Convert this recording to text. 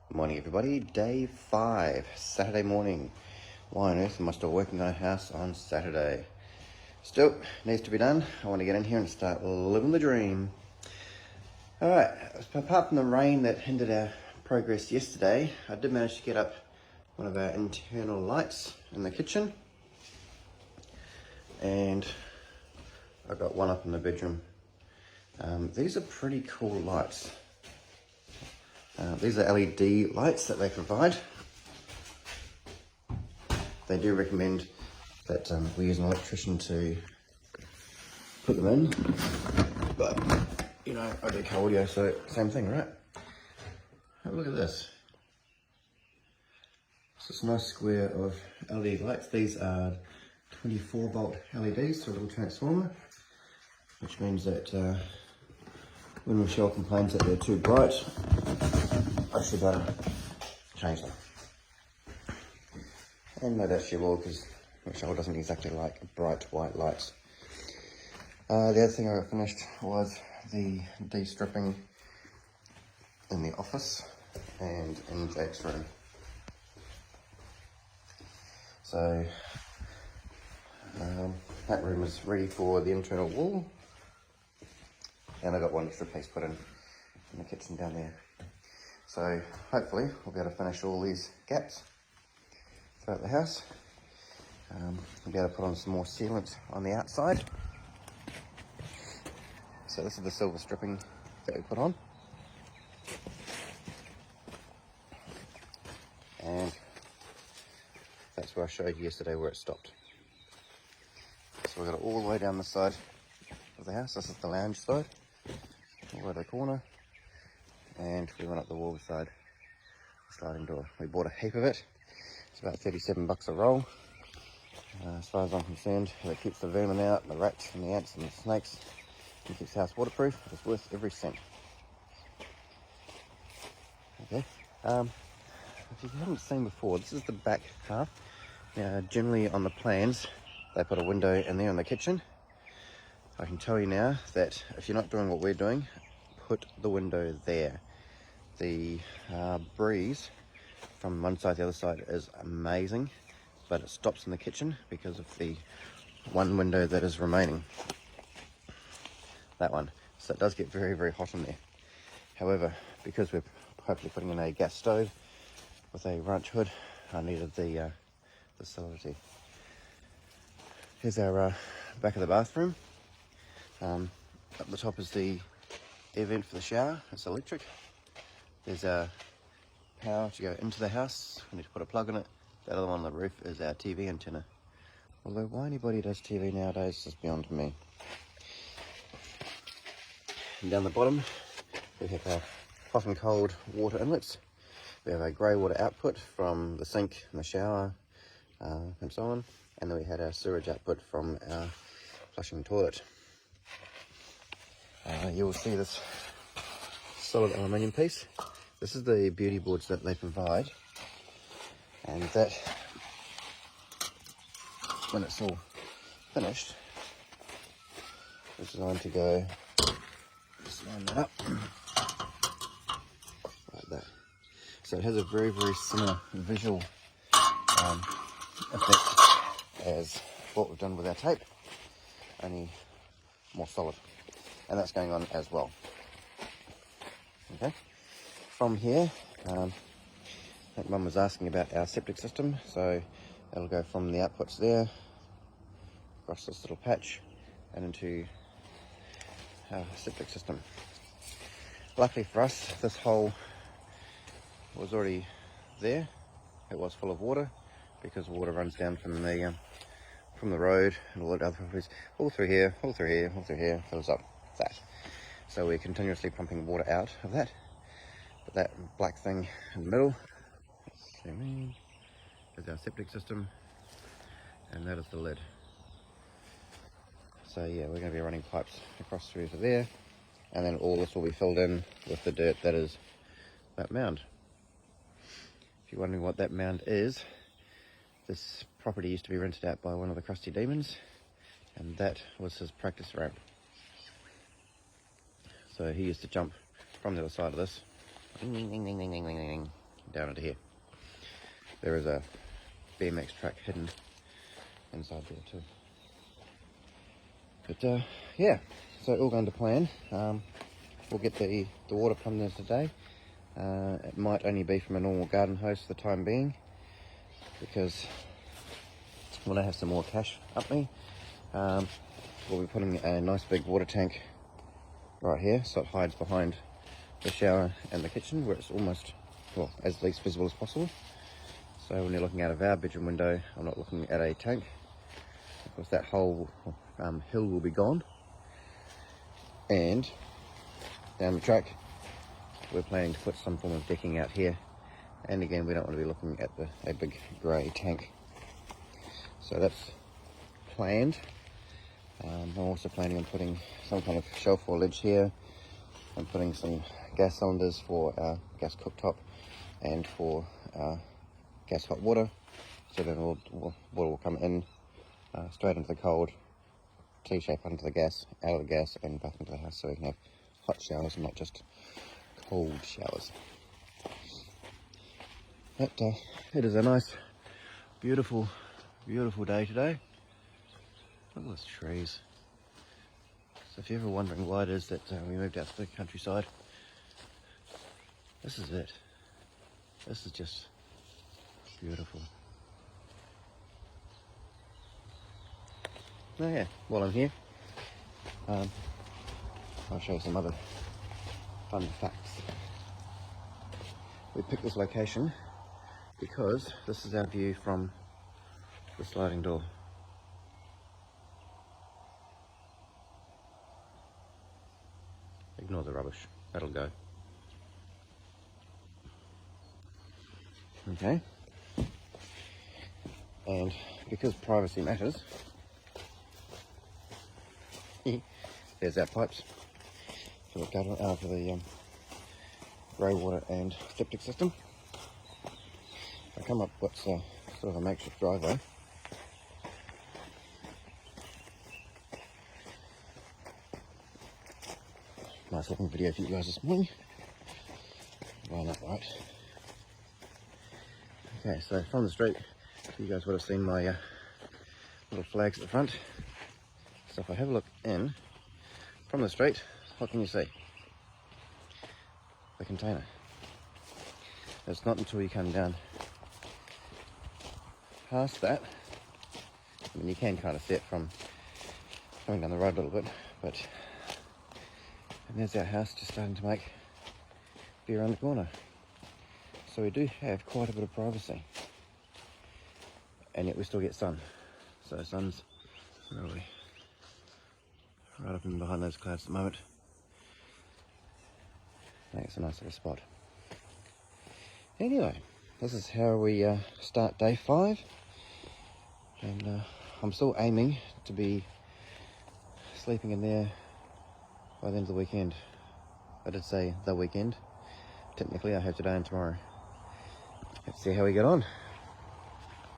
Good morning, everybody. Day 5, Saturday morning. Why on earth am I still working on a house on Saturday? Still needs to be done. I want to get in here and start living the dream. Alright, apart from the rain that hindered our progress yesterday, I did manage to get up one of our internal lights in the kitchen. And I got one up in the bedroom. These are pretty cool lights. These are LED lights that they provide. They do recommend that we use an electrician to put them in, but you know, I do co-audio, so same thing, right? Have a look at this. It's this nice square of LED lights. These are 24 volt LEDs, so a little transformer, which means that when Michelle complains that they're too bright, I should change them. And no doubt she will, because Michelle doesn't exactly like bright white lights. The other thing I got finished was the de-stripping in the office and in Jake's room. So that room is ready for the internal wall, and I got one extra piece put in the kitchen down there. So hopefully we'll be able to finish all these gaps throughout the house. We'll be able to put on some more sealant on the outside. So this is the silver stripping that we put on. And that's where I showed you yesterday where it stopped. So we got it all the way down the side of the house. This is the lounge side, all the way to the corner. And we went up the wall side, the sliding door. We bought a heap of it. It's about 37 bucks a roll. As far as I'm concerned, it keeps the vermin out, the rats and the ants and the snakes, and keeps the house waterproof. It's worth every cent. Okay. If you haven't seen before, this is the back half. Now, generally on the plans, they put a window in there in the kitchen. I can tell you now that if you're not doing what we're doing, put the window there. The breeze from one side to the other side is amazing, but it stops in the kitchen because of the one window that is remaining. That one. So it does get very, very hot in there. However, because we're hopefully putting in a gas stove with a ranch hood, I needed the solidity. Here's our back of the bathroom. Up the top is the air vent for the shower. It's electric. There's a power to go into the house. We need to put a plug in it. The other one on the roof is our TV antenna. Although why anybody does TV nowadays is beyond me. And down the bottom we have our hot and cold water inlets. We have a grey water output from the sink and the shower and so on. And then we had our sewage output from our flushing toilet. You will see this solid aluminium piece. This is the beauty boards that they provide, and that, when it's all finished, is designed to go, just line that up, like that. So it has a very, very similar visual effect as what we've done with our tape, only more solid. And that's going on as well. Okay. From here, I think Mum was asking about our septic system, so it'll go from the outputs there, across this little patch, and into our septic system. Luckily for us, this hole was already there. It was full of water, because water runs down from the road and all the other properties, all through here, all through here, all through here, fills up that. So we're continuously pumping water out of that. But that black thing in the middle is our septic system, and that is the lid. So yeah, we're going to be running pipes across through to there, and then all this will be filled in with the dirt that is that mound. If you're wondering what that mound is, this property used to be rented out by one of the crusty demons, and that was his practice ramp. So he used to jump from the other side of this, ding, ding, ding, ding, ding, ding, ding, ding, down into here. There is a BMX track hidden inside there too. But yeah, so all going to plan. We'll get the water pumped in today. It might only be from a normal garden hose for the time being, because when I have some more cash up me, we'll be putting a nice big water tank right here, so it hides behind the shower and the kitchen, where it's almost, well, as least visible as possible. So when you're looking out of our bedroom window, I'm not looking at a tank. Of course, that whole hill will be gone. And down the track, we're planning to put some form of decking out here. And again, we don't want to be looking at a big grey tank. So that's planned. I'm also planning on putting some kind of shelf or ledge here. I'm putting some gas cylinders for our gas cooktop and for gas hot water. So then water will come in straight into the cold, T-shape into the gas, out of the gas, and back into the house, so we can have hot showers and not just cold showers. But it is a nice, beautiful, beautiful day today. Look at those trees. So if you're ever wondering why it is that we moved out to the countryside, this is it. This is just beautiful. Oh yeah, while I'm here, I'll show you some other fun facts. We picked this location because this is our view from the sliding door. Ignore the rubbish, that'll go. Okay. And because privacy matters, there's our pipes for the gutter, for the grey water and septic system. I come up what's sort of a makeshift driveway. Nice looking video for you guys this morning. Line up right. Okay, so from the street, you guys would have seen my little flags at the front. So if I have a look in from the street, what can you see? The container. It's not until you come down past that, I mean, you can kind of see it from coming down the road a little bit, but and there's our house just starting to make beer around the corner. So we do have quite a bit of privacy, and yet we still get sun. So the sun's really right up in behind those clouds at the moment. I think it's a nice little spot. Anyway, this is how we start day 5, and I'm still aiming to be sleeping in there by the end of the weekend. I did say the weekend. Technically I have today and tomorrow. Let's see how we get on.